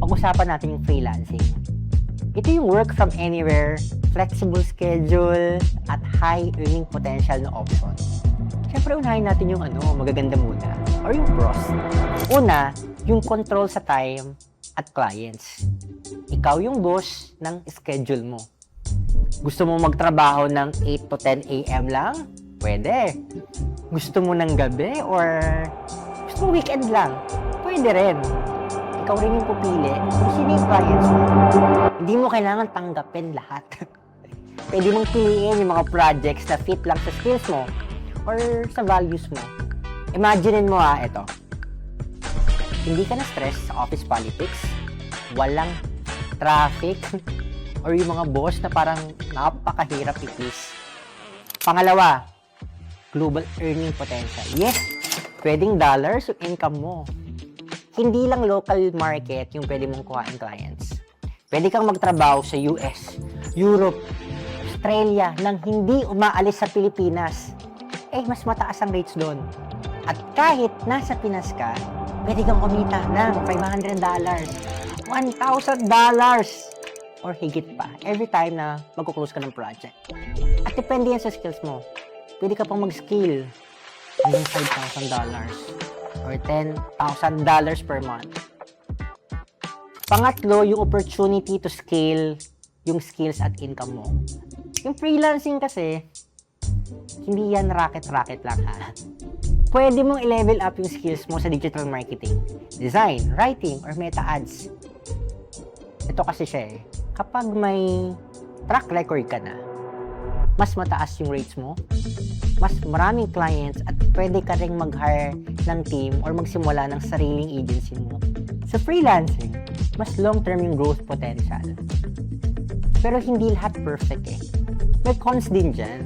pag-usapan natin yung freelancing. Ito yung work from anywhere, flexible schedule, at high earning potential na option. Siyempre, unahin natin yung magaganda muna, or yung pros. Una, yung control sa time at clients. Ikaw yung boss ng schedule mo. Gusto mo magtrabaho ng 8 to 10 a.m. lang? Pwede. Gusto mo ng gabi or gusto mo weekend lang? Pwede rin. Ikaw rin yung pupili kung sino yung clients mo. Hindi mo kailangan tanggapin lahat. Pwede mong piliin yung mga projects na fit lang sa skills mo or sa values mo. Imaginein mo ito. Hindi ka na stress sa office politics, walang traffic, or yung mga boss na parang napakahirap i-please. Pangalawa, global earning potential. Yes, pwedeng dollars yung income mo. Hindi lang local market yung pwede mong kuhain clients. Pwede kang magtrabaho sa US, Europe, Australia nang hindi umaalis sa Pilipinas. Mas mataas ang rates doon. At kahit nasa Pinas ka, pwede kang kumita ng $500, $1,000, or higit pa every time na magkuklose ka ng project. At depende yan sa skills mo. Pwede ka pang mag-skill hanggang $5,000 or $10,000 per month. Pangatlo, yung opportunity to scale yung skills at income mo. Yung freelancing kasi, hindi yan racket-racket lang Pwede mong i-level up yung skills mo sa digital marketing, design, writing, or meta ads. Ito kasi siya kapag may track record ka na, mas mataas yung rates mo, mas maraming clients at pwede ka ring mag-hire ng team or magsimula ng sariling agency mo. Sa freelancing, mas long-term yung growth potential. Pero hindi lahat perfect May cons din dyan.